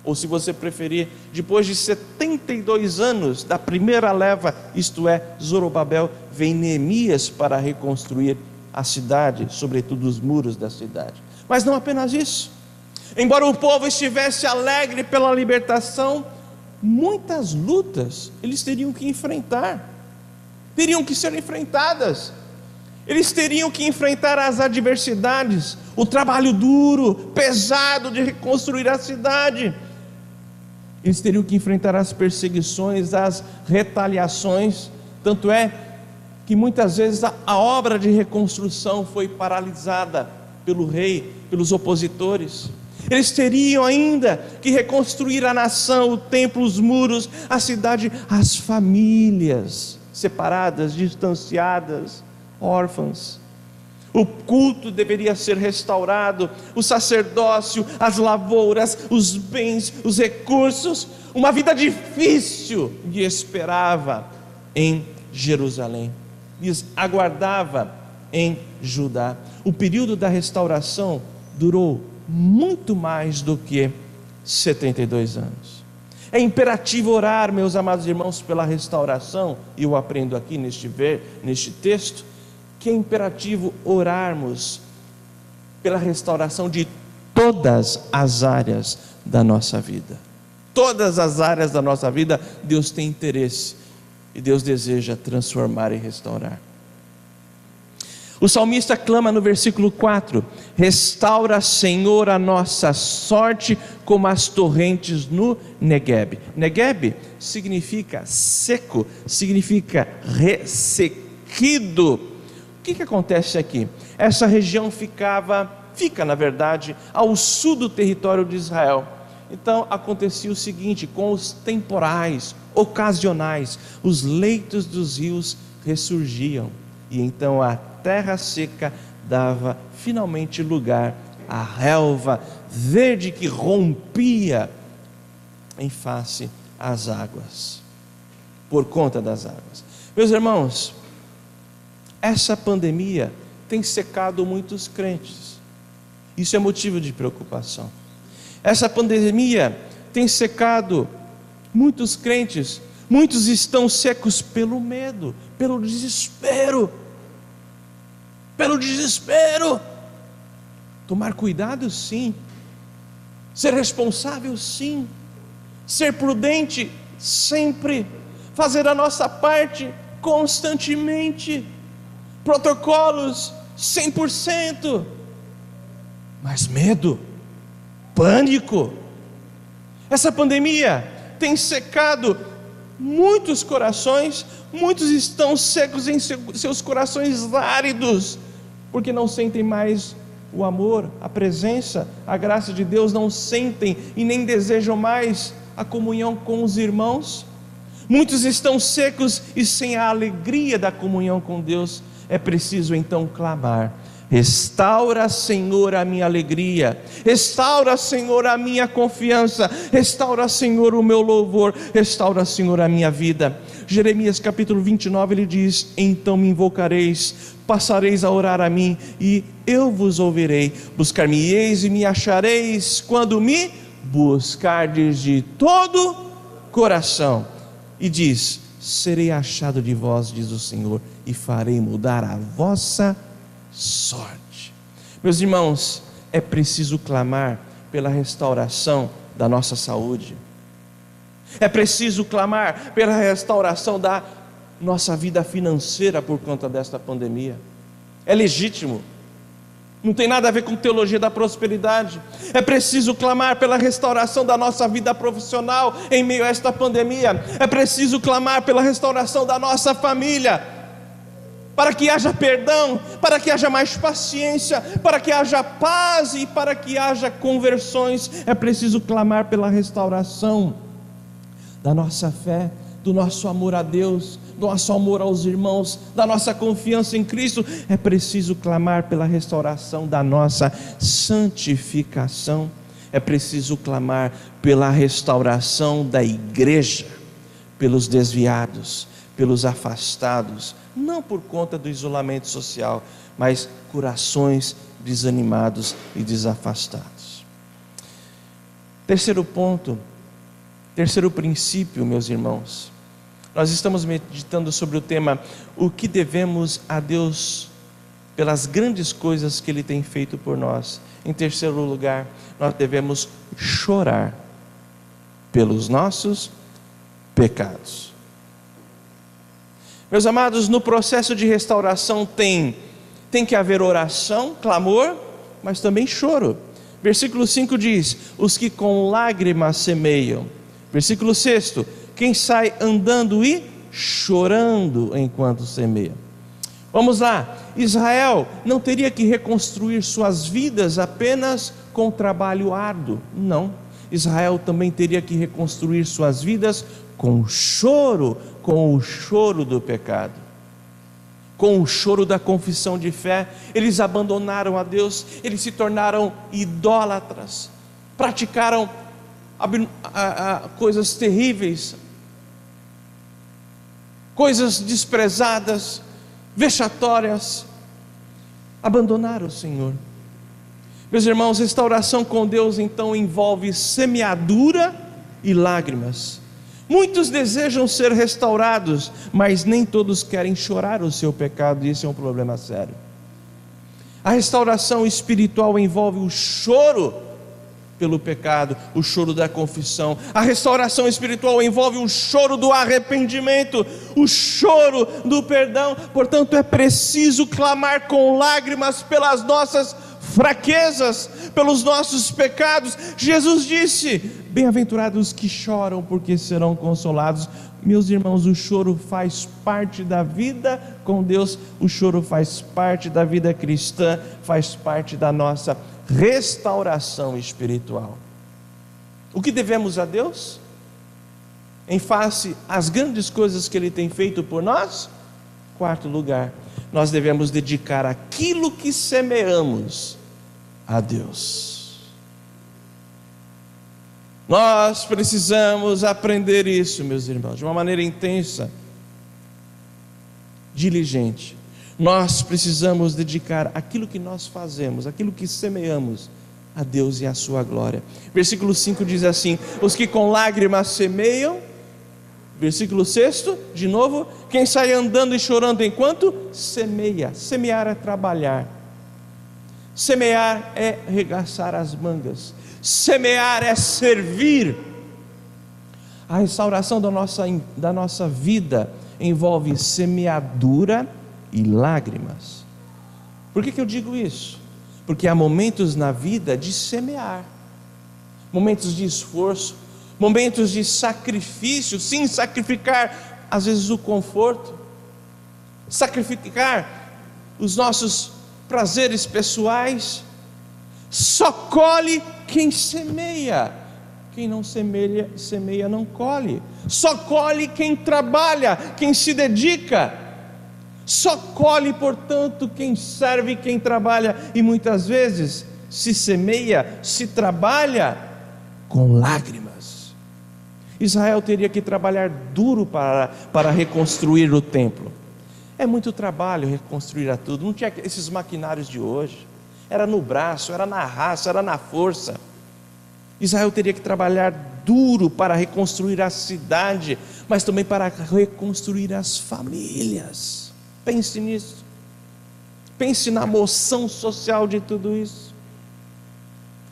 ou se você preferir, depois de 72 anos da primeira leva, isto é, Zorobabel, vem Neemias para reconstruir a cidade, sobretudo os muros da cidade. Mas não apenas isso. Embora o povo estivesse alegre pela libertação, muitas lutas eles teriam que enfrentar, teriam que ser enfrentadas. Eles teriam que enfrentar as adversidades, o trabalho duro, pesado de reconstruir a cidade. Eles teriam que enfrentar as perseguições, as retaliações. Tanto é que muitas vezes a obra de reconstrução foi paralisada pelo rei, pelos opositores. Eles teriam ainda que reconstruir a nação, o templo, os muros, a cidade, as famílias separadas, distanciadas, órfãos. O culto deveria ser restaurado, o sacerdócio, as lavouras, os bens, os recursos. Uma vida difícil lhe esperava em Jerusalém, lhes aguardava em Judá. O período da restauração durou muito mais do que 72 anos. É imperativo orar, meus amados irmãos, pela restauração. E eu aprendo aqui neste texto que é imperativo orarmos pela restauração de todas as áreas da nossa vida. Todas as áreas da nossa vida, Deus tem interesse e Deus deseja transformar e restaurar. O salmista clama no versículo 4: restaura, Senhor, a nossa sorte como as torrentes no Negueb. Negueb significa seco, significa ressequido. O que acontece aqui? Essa região fica na verdade ao sul do território de Israel. Então acontecia o seguinte: com os temporais ocasionais, os leitos dos rios ressurgiam, e então a terra seca dava finalmente lugar à relva verde que rompia em face às águas, por conta das águas. Meus irmãos, essa pandemia tem secado muitos crentes. Isso é motivo de preocupação. Essa pandemia tem secado muitos crentes. Muitos estão secos pelo medo, pelo desespero. Pelo desespero. Tomar cuidado, sim. Ser responsável, sim. Ser prudente, sempre. Fazer a nossa parte constantemente. Protocolos 100%. Mas medo, pânico. Essa pandemia tem secado muitos corações, muitos estão secos em seus corações áridos, porque não sentem mais o amor, a presença, a graça de Deus, não sentem e nem desejam mais a comunhão com os irmãos. Muitos estão secos e sem a alegria da comunhão com Deus. É preciso então clamar: restaura, Senhor, a minha alegria, restaura, Senhor, a minha confiança, restaura, Senhor, o meu louvor, restaura, Senhor, a minha vida. Jeremias capítulo 29, ele diz: então me invocareis, passareis a orar a mim, e eu vos ouvirei. Buscar-me-eis e me achareis, quando me buscardes de todo coração. E diz: serei achado de vós, diz o Senhor, e farei mudar a vossa sorte. Meus irmãos, é preciso clamar pela restauração da nossa saúde. É preciso clamar pela restauração da nossa vida financeira por conta desta pandemia. É legítimo. Não tem nada a ver com teologia da prosperidade. É preciso clamar pela restauração da nossa vida profissional em meio a esta pandemia. É preciso clamar pela restauração da nossa família, para que haja perdão, para que haja mais paciência, para que haja paz e para que haja conversões. É preciso clamar pela restauração da nossa fé, do nosso amor a Deus, do nosso amor aos irmãos, da nossa confiança em Cristo. É preciso clamar pela restauração da nossa santificação. É preciso clamar pela restauração da igreja, pelos desviados, pelos afastados, não por conta do isolamento social, mas corações desanimados e desafastados. Terceiro ponto, terceiro princípio, meus irmãos. Nós estamos meditando sobre o tema: o que devemos a Deus pelas grandes coisas que Ele tem feito por nós. Em terceiro lugar, nós devemos chorar pelos nossos pecados. Meus amados, no processo de restauração tem que haver oração, clamor, mas também choro. Versículo 5 diz: os que com lágrimas semeiam. Versículo 6: quem sai andando e chorando enquanto semeia. Vamos lá. Israel não teria que reconstruir suas vidas apenas com trabalho árduo. Não. Israel também teria que reconstruir suas vidas com choro, com o choro do pecado, com o choro da confissão de fé. Eles abandonaram a Deus, eles se tornaram idólatras, praticaram coisas terríveis, coisas desprezadas, vexatórias, abandonaram o Senhor. Meus irmãos, restauração com Deus então envolve semeadura e lágrimas. Muitos desejam ser restaurados, mas nem todos querem chorar o seu pecado, e esse é um problema sério. A restauração espiritual envolve o choro pelo pecado, o choro da confissão. A restauração espiritual envolve o choro do arrependimento, o choro do perdão. Portanto, é preciso clamar com lágrimas pelas nossas fraquezas, pelos nossos pecados. Jesus disse: bem-aventurados que choram, porque serão consolados. Meus irmãos, o choro faz parte da vida com Deus, o choro faz parte da vida cristã, faz parte da nossa restauração espiritual. O que devemos a Deus em face às grandes coisas que Ele tem feito por nós? Quarto lugar, nós devemos dedicar aquilo que semeamos a Deus. Nós precisamos aprender isso, meus irmãos, de uma maneira intensa, diligente. Nós precisamos dedicar aquilo que nós fazemos, aquilo que semeamos a Deus e a sua glória. Versículo 5 diz assim: os que com lágrimas semeiam. Versículo 6, de novo: quem sai andando e chorando enquanto semeia. Semear é trabalhar, semear é arregaçar as mangas, semear é servir. A restauração da nossa vida envolve semeadura e lágrimas. Por que eu digo isso? Porque há momentos na vida de semear, momentos de esforço, momentos de sacrifício, sim, sacrificar às vezes o conforto, sacrificar os nossos prazeres pessoais. Só colhe quem semeia, quem não semeia não colhe. Só colhe quem trabalha, quem se dedica. Só colhe, portanto, quem serve, quem trabalha. E muitas vezes se semeia, se trabalha com lágrimas. Israel teria que trabalhar duro para reconstruir o templo. É muito trabalho reconstruir tudo. Não tinha esses maquinários de hoje. Era no braço, era na raça, era na força. Israel teria que trabalhar duro para reconstruir a cidade, mas também para reconstruir as famílias. Pense nisso. Pense na moção social de tudo isso.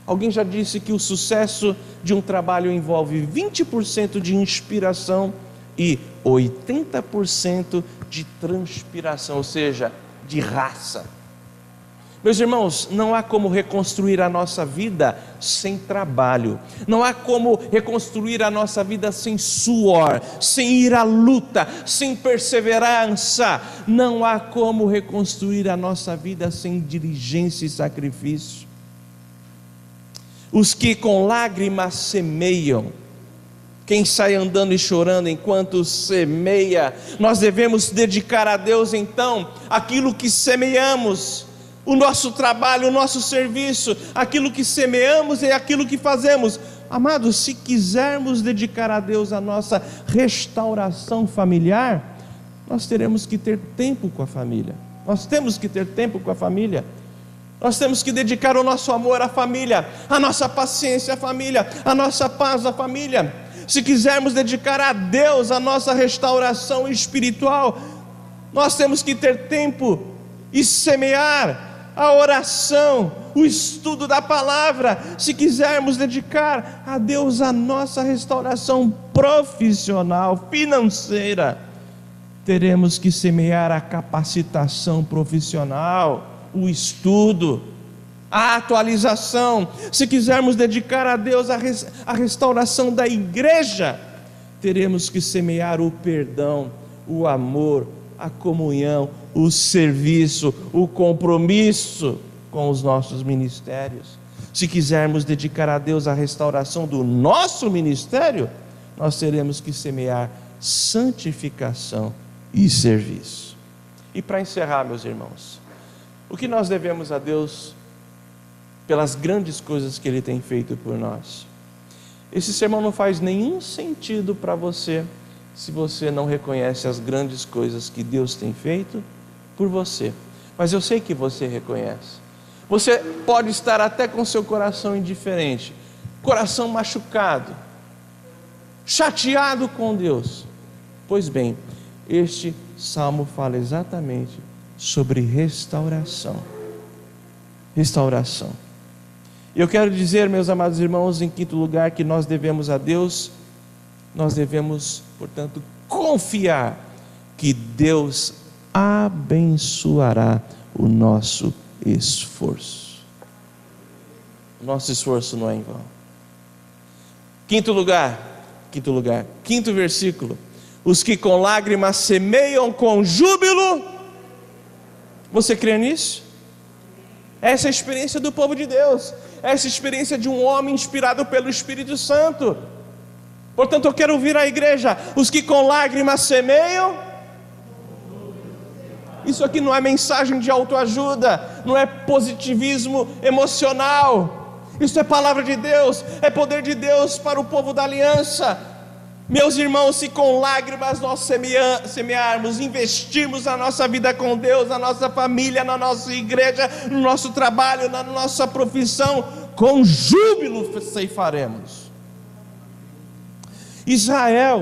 Alguém já disse que o sucesso de um trabalho envolve 20% de inspiração e 80% de transpiração, ou seja, de raça. Meus irmãos, não há como reconstruir a nossa vida sem trabalho. Não há como reconstruir a nossa vida sem suor, sem ir à luta, sem perseverança. Não há como reconstruir a nossa vida sem diligência e sacrifício. Os que com lágrimas semeiam, quem sai andando e chorando enquanto semeia, nós devemos dedicar a Deus então aquilo que semeamos. O nosso trabalho, o nosso serviço, aquilo que semeamos é aquilo que fazemos. Amados, se quisermos dedicar a Deus a nossa restauração familiar, nós teremos que ter tempo com a família. Nós temos que ter tempo com a família. Nós temos que dedicar o nosso amor à família, a nossa paciência à família, a nossa paz à família. Se quisermos dedicar a Deus a nossa restauração espiritual, nós temos que ter tempo e semear a oração, o estudo da palavra. Se quisermos dedicar a Deus a nossa restauração profissional, financeira, teremos que semear a capacitação profissional, o estudo, a atualização. Se quisermos dedicar a Deus a restauração da igreja, teremos que semear o perdão, o amor, a comunhão, o serviço, o compromisso com os nossos ministérios. Se quisermos dedicar a Deus a restauração do nosso ministério, nós teremos que semear santificação e serviço. E para encerrar, meus irmãos, o que nós devemos a Deus pelas grandes coisas que Ele tem feito por nós? Esse sermão não faz nenhum sentido para você se você não reconhece as grandes coisas que Deus tem feito por você. Mas eu sei que você reconhece. Você pode estar até com seu coração indiferente, coração machucado, chateado com Deus. Pois bem, este salmo fala exatamente sobre restauração. Restauração. Eu quero dizer, meus amados irmãos, em quinto lugar, que nós devemos a Deus, nós devemos, portanto, confiar que Deus abençoará o nosso esforço. O nosso esforço não é em vão. Quinto versículo. Os que com lágrimas semeiam com júbilo. Você crê nisso? Essa é a experiência do povo de Deus. Essa é a experiência de um homem inspirado pelo Espírito Santo. Portanto, eu quero ouvir a igreja. Os que com lágrimas semeiam. Isso aqui não é mensagem de autoajuda, não é positivismo emocional. Isso é palavra de Deus, é poder de Deus para o povo da aliança. Meus irmãos, se com lágrimas nós semearmos, investirmos a nossa vida com Deus, na nossa família, na nossa igreja, no nosso trabalho, na nossa profissão, com júbilo ceifaremos.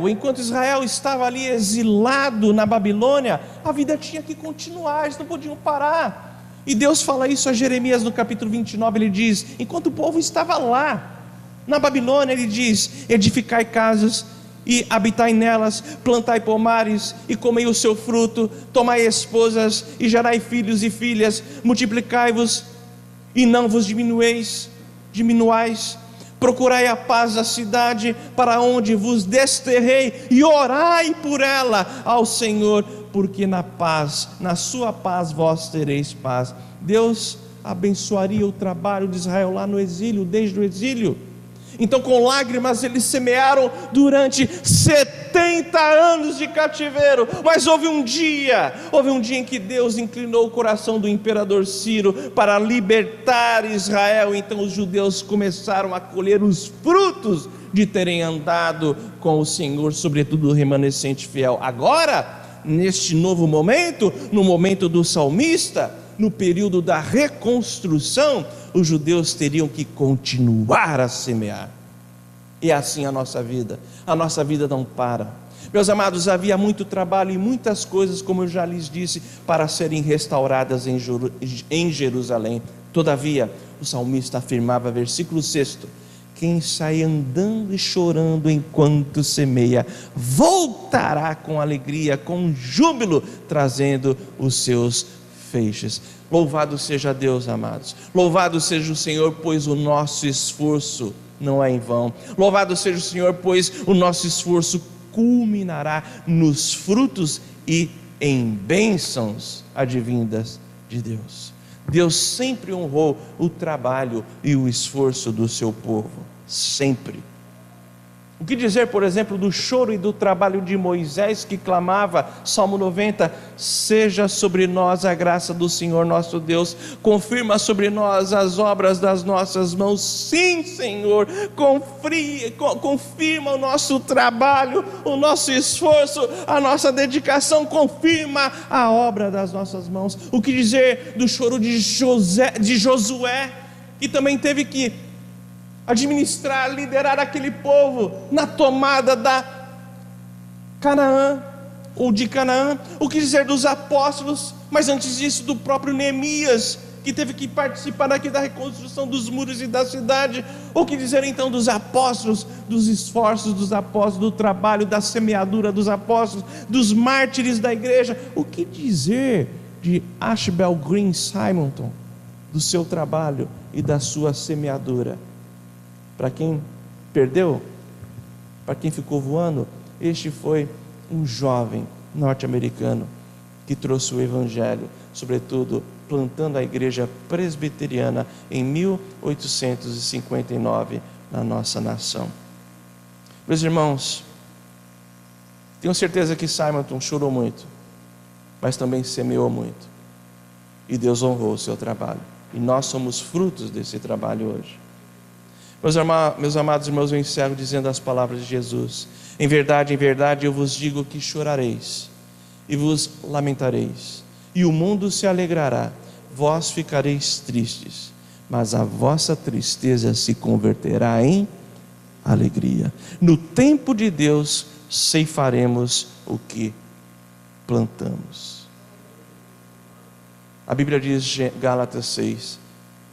Enquanto Israel estava ali exilado na Babilônia, a vida tinha que continuar, eles não podiam parar. E Deus fala isso a Jeremias no capítulo 29, ele diz, enquanto o povo estava lá, na Babilônia, ele diz, edificai casas e habitai nelas, plantai pomares e comei o seu fruto, tomai esposas e gerai filhos e filhas, multiplicai-vos e não vos diminuais, procurai a paz da cidade para onde vos desterrei e orai por ela ao Senhor, porque na paz, na sua paz vós tereis paz. Deus abençoaria o trabalho de Israel lá no exílio, desde o exílio. Então com lágrimas eles semearam durante 70 anos de cativeiro, mas houve um dia em que Deus inclinou o coração do imperador Ciro para libertar Israel. Então os judeus começaram a colher os frutos de terem andado com o Senhor, sobretudo o remanescente fiel. Agora, neste novo momento, no momento do salmista, no período da reconstrução, os judeus teriam que continuar a semear. E é assim a nossa vida não para. Meus amados, havia muito trabalho e muitas coisas, como eu já lhes disse, para serem restauradas em Jerusalém. Todavia, o salmista afirmava, versículo 6: quem sai andando e chorando enquanto semeia, voltará com alegria, com júbilo, trazendo os seus feixes. Louvado seja Deus, amados. Louvado seja o Senhor, pois o nosso esforço não é em vão. Louvado seja o Senhor, pois o nosso esforço culminará nos frutos e em bênçãos advindas de Deus. Deus sempre honrou o trabalho e o esforço do seu povo, sempre. O que dizer, por exemplo, do choro e do trabalho de Moisés, que clamava, Salmo 90, seja sobre nós a graça do Senhor nosso Deus, confirma sobre nós as obras das nossas mãos. Sim, Senhor, confirma o nosso trabalho, o nosso esforço, a nossa dedicação, confirma a obra das nossas mãos. O que dizer do choro de Josué, que também teve que administrar, liderar aquele povo na tomada da Canaã, ou de Canaã. O que dizer dos apóstolos, mas antes disso do próprio Neemias, que teve que participar aqui da reconstrução dos muros e da cidade. O que dizer então dos apóstolos, dos esforços dos apóstolos, do trabalho, da semeadura dos apóstolos, dos mártires da igreja? O que dizer de Ashbel Green Simonton, do seu trabalho e da sua semeadura? Para quem perdeu, para quem ficou voando, este foi um jovem norte-americano que trouxe o evangelho, sobretudo plantando a igreja presbiteriana em 1859 na nossa nação. Meus irmãos, tenho certeza que Simonton chorou muito, mas também semeou muito, e Deus honrou o seu trabalho, e nós somos frutos desse trabalho hoje. Meus amados irmãos, eu encerro dizendo as palavras de Jesus: em verdade, eu vos digo que chorareis e vos lamentareis, e o mundo se alegrará, vós ficareis tristes, mas a vossa tristeza se converterá em alegria. No tempo de Deus ceifaremos o que plantamos. A Bíblia diz, Gálatas 6,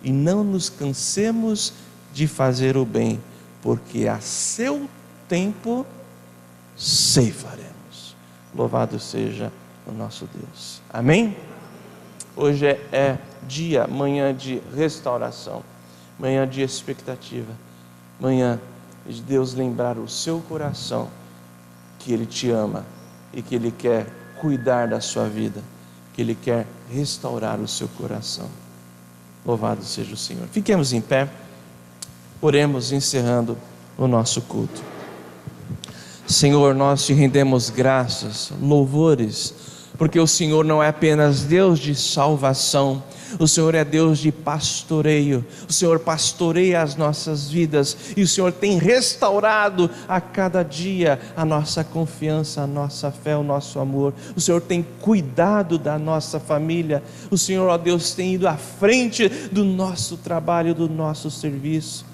e não nos cansemos de fazer o bem, porque a seu tempo ceifaremos. Louvado seja o nosso Deus. Amém? Hoje é dia, manhã de restauração, manhã de expectativa, manhã de Deus lembrar o seu coração que Ele te ama e que Ele quer cuidar da sua vida, que Ele quer restaurar o seu coração. Louvado seja o Senhor. Fiquemos em pé. Oremos, encerrando o nosso culto. Senhor, nós te rendemos graças, louvores, porque o Senhor não é apenas Deus de salvação, o Senhor é Deus de pastoreio. O Senhor pastoreia as nossas vidas, e o Senhor tem restaurado a cada dia a nossa confiança, a nossa fé, o nosso amor. O Senhor tem cuidado da nossa família. O Senhor, ó Deus, tem ido à frente do nosso trabalho, do nosso serviço.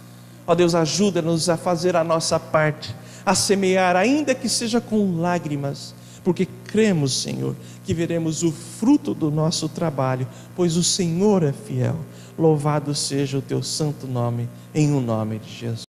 Ó Deus, ajuda-nos a fazer a nossa parte, a semear, ainda que seja com lágrimas, porque cremos, Senhor, que veremos o fruto do nosso trabalho, pois o Senhor é fiel. Louvado seja o teu santo nome, em o nome de Jesus.